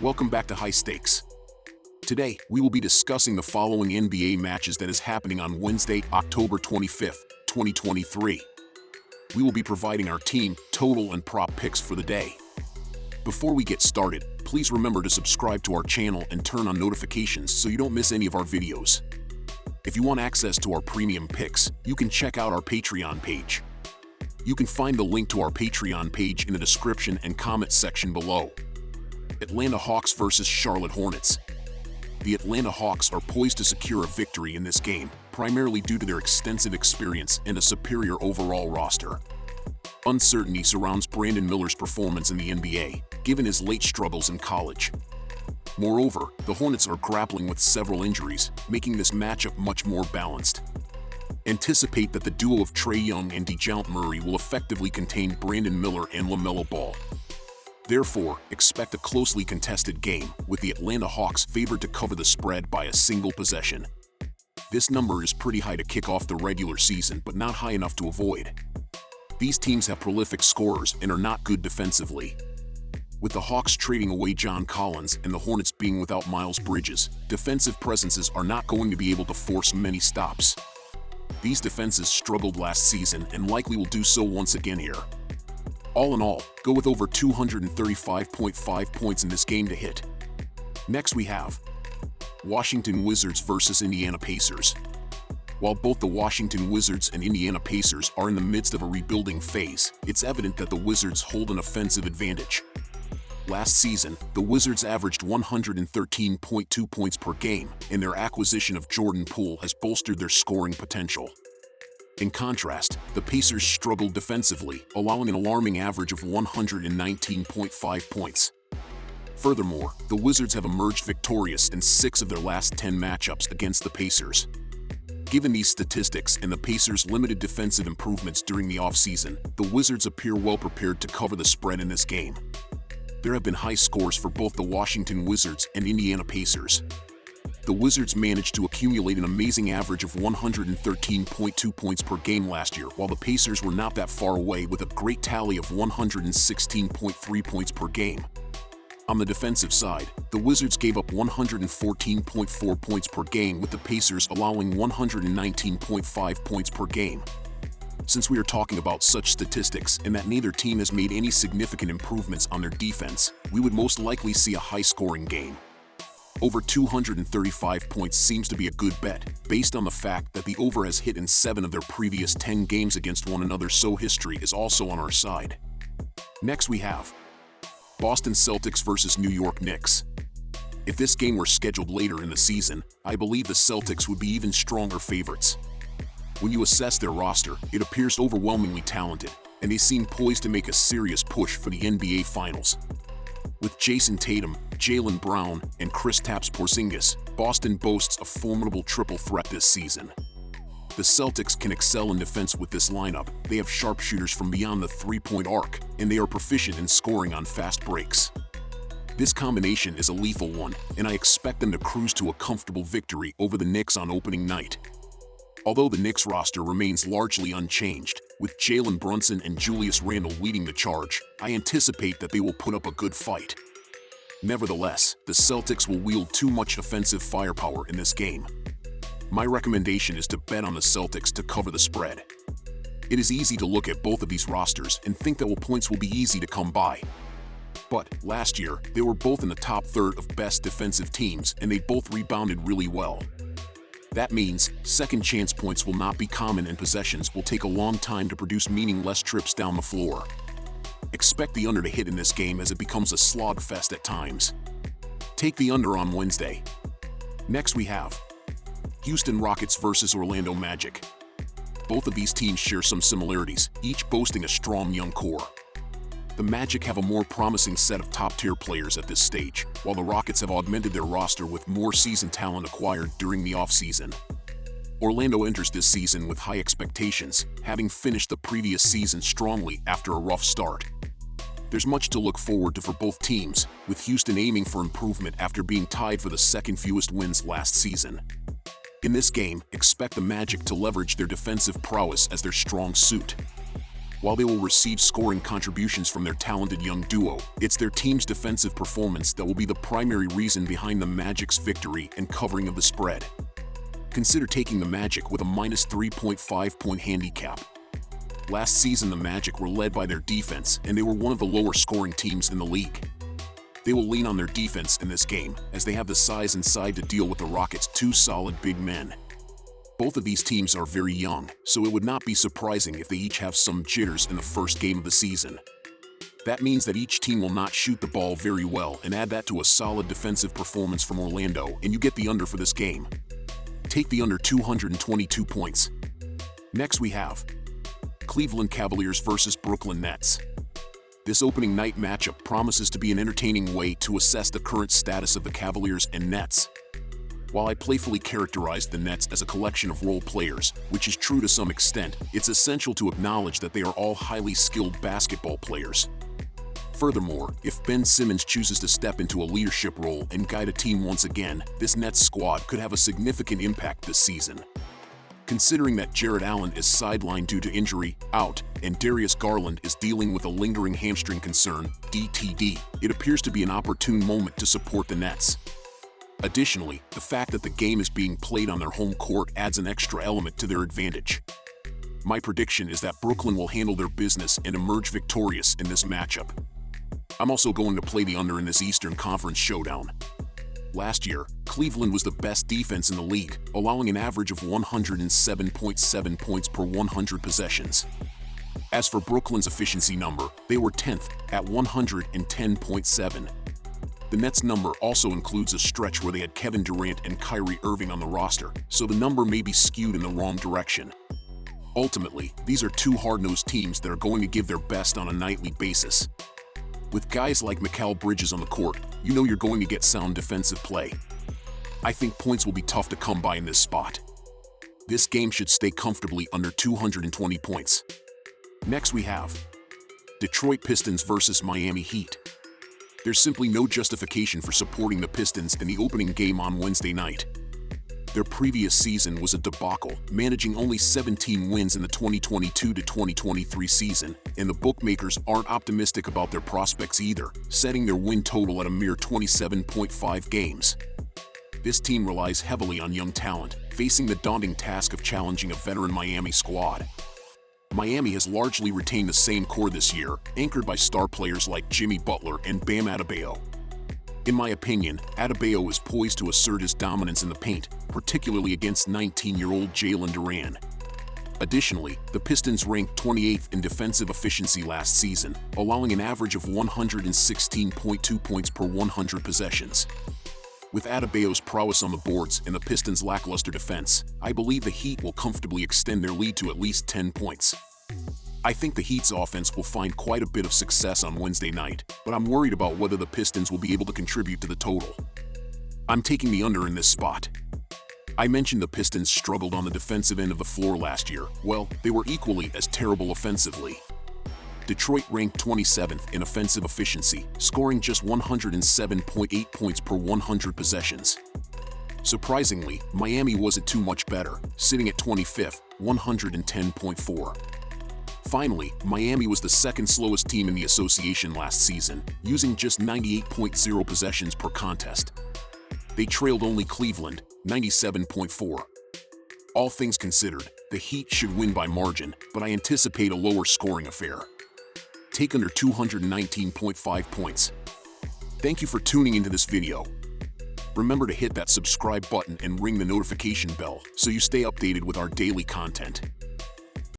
Welcome back to High Stakes. Today, we will be discussing the following NBA matches that is happening on Wednesday, October 25th, 2023. We will be providing our team, total, and prop picks for the day. Before we get started, please remember to subscribe to our channel and turn on notifications so you don't miss any of our videos. If you want access to our premium picks, you can check out our Patreon page. You can find the link to our Patreon page in the description and comment section below. Atlanta Hawks vs. Charlotte Hornets. The Atlanta Hawks are poised to secure a victory in this game, primarily due to their extensive experience and a superior overall roster. Uncertainty surrounds Brandon Miller's performance in the NBA, given his late struggles in college. Moreover, the Hornets are grappling with several injuries, making this matchup much more balanced. Anticipate that the duo of Trae Young and DeJounte Murray will effectively contain Brandon Miller and LaMelo Ball. Therefore, expect a closely contested game, with the Atlanta Hawks favored to cover the spread by a single possession. This number is pretty high to kick off the regular season, but not high enough to avoid. These teams have prolific scorers and are not good defensively. With the Hawks trading away John Collins and the Hornets being without Miles Bridges, defensive presences are not going to be able to force many stops. These defenses struggled last season and likely will do so once again here. All in all, go with over 235.5 points in this game to hit. Next we have Washington Wizards vs. Indiana Pacers. While both the Washington Wizards and Indiana Pacers are in the midst of a rebuilding phase, it's evident that the Wizards hold an offensive advantage. Last season, the Wizards averaged 113.2 points per game, and their acquisition of Jordan Poole has bolstered their scoring potential. In contrast, the Pacers struggled defensively, allowing an alarming average of 119.5 points. Furthermore, the Wizards have emerged victorious in 6 of their last 10 matchups against the Pacers. Given these statistics and the Pacers' limited defensive improvements during the offseason, the Wizards appear well prepared to cover the spread in this game. There have been high scores for both the Washington Wizards and Indiana Pacers. The Wizards managed to accumulate an amazing average of 113.2 points per game last year, while the Pacers were not that far away with a great tally of 116.3 points per game. On the defensive side, the Wizards gave up 114.4 points per game, with the Pacers allowing 119.5 points per game. Since we are talking about such statistics and that neither team has made any significant improvements on their defense, we would most likely see a high-scoring game. Over 235 points seems to be a good bet, based on the fact that the over has hit in 7 of their previous 10 games against one another, so history is also on our side. Next we have Boston Celtics vs. New York Knicks. If this game were scheduled later in the season, I believe the Celtics would be even stronger favorites. When you assess their roster, it appears overwhelmingly talented, and they seem poised to make a serious push for the NBA Finals. With Jason Tatum, Jaylen Brown, and Kristaps Porzingis, Boston boasts a formidable triple threat this season. The Celtics can excel in defense with this lineup. They have sharpshooters from beyond the three-point arc, and they are proficient in scoring on fast breaks. This combination is a lethal one, and I expect them to cruise to a comfortable victory over the Knicks on opening night. Although the Knicks roster remains largely unchanged, with Jalen Brunson and Julius Randle leading the charge, I anticipate that they will put up a good fight. Nevertheless, the Celtics will wield too much offensive firepower in this game. My recommendation is to bet on the Celtics to cover the spread. It is easy to look at both of these rosters and think that points will be easy to come by. But last year, they were both in the top third of best defensive teams, and they both rebounded really well. That means second chance points will not be common, and possessions will take a long time to produce, meaning less trips down the floor. Expect the under to hit in this game, as it becomes a slogfest at times. Take the under on Wednesday. Next we have Houston Rockets vs. Orlando Magic. Both of these teams share some similarities, each boasting a strong young core. The Magic have a more promising set of top-tier players at this stage, while the Rockets have augmented their roster with more seasoned talent acquired during the offseason. Orlando enters this season with high expectations, having finished the previous season strongly after a rough start. There's much to look forward to for both teams, with Houston aiming for improvement after being tied for the second fewest wins last season. In this game, expect the Magic to leverage their defensive prowess as their strong suit. While they will receive scoring contributions from their talented young duo, it's their team's defensive performance that will be the primary reason behind the Magic's victory and covering of the spread. Consider taking the Magic with a minus 3.5 point handicap. Last season, the Magic were led by their defense, and they were one of the lower scoring teams in the league. They will lean on their defense in this game, as they have the size inside to deal with the Rockets' two solid big men. Both of these teams are very young, so it would not be surprising if they each have some jitters in the first game of the season. That means that each team will not shoot the ball very well, and add that to a solid defensive performance from Orlando, and you get the under for this game. Take the under 222 points. Next we have Cleveland Cavaliers versus Brooklyn Nets. This opening night matchup promises to be an entertaining way to assess the current status of the Cavaliers and Nets. While I playfully characterized the Nets as a collection of role players, which is true to some extent, it's essential to acknowledge that they are all highly skilled basketball players. Furthermore, if Ben Simmons chooses to step into a leadership role and guide a team once again, this Nets squad could have a significant impact this season. Considering that Jarrett Allen is sidelined due to injury, out, and Darius Garland is dealing with a lingering hamstring concern, DTD, it appears to be an opportune moment to support the Nets. Additionally, the fact that the game is being played on their home court adds an extra element to their advantage. My prediction is that Brooklyn will handle their business and emerge victorious in this matchup. I'm also going to play the under in this Eastern Conference showdown. Last year, Cleveland was the best defense in the league, allowing an average of 107.7 points per 100 possessions. As for Brooklyn's efficiency number, they were 10th at 110.7. The Nets number also includes a stretch where they had Kevin Durant and Kyrie Irving on the roster, so the number may be skewed in the wrong direction. Ultimately, these are two hard-nosed teams that are going to give their best on a nightly basis. With guys like Mikal Bridges on the court, you know you're going to get sound defensive play. I think points will be tough to come by in this spot. This game should stay comfortably under 220 points. Next we have Detroit Pistons versus Miami Heat. There's simply no justification for supporting the Pistons in the opening game on Wednesday night. Their previous season was a debacle, managing only 17 wins in the 2022-2023 season, and the bookmakers aren't optimistic about their prospects either, setting their win total at a mere 27.5 games. This team relies heavily on young talent, facing the daunting task of challenging a veteran Miami squad. Miami has largely retained the same core this year, anchored by star players like Jimmy Butler and Bam Adebayo. In my opinion, Adebayo is poised to assert his dominance in the paint, particularly against 19-year-old Jalen Duran. Additionally, the Pistons ranked 28th in defensive efficiency last season, allowing an average of 116.2 points per 100 possessions. With Adebayo's prowess on the boards and the Pistons' lackluster defense, I believe the Heat will comfortably extend their lead to at least 10 points. I think the Heat's offense will find quite a bit of success on Wednesday night, but I'm worried about whether the Pistons will be able to contribute to the total. I'm taking the under in this spot. I mentioned the Pistons struggled on the defensive end of the floor last year. Well, they were equally as terrible offensively. Detroit ranked 27th in offensive efficiency, scoring just 107.8 points per 100 possessions. Surprisingly, Miami wasn't too much better, sitting at 25th, 110.4. Finally, Miami was the second slowest team in the association last season, using just 98.0 possessions per contest. They trailed only Cleveland, 97.4. All things considered, the Heat should win by margin, but I anticipate a lower scoring affair. Take under 219.5 points. Thank you for tuning into this video. Remember to hit that subscribe button and ring the notification bell so you stay updated with our daily content.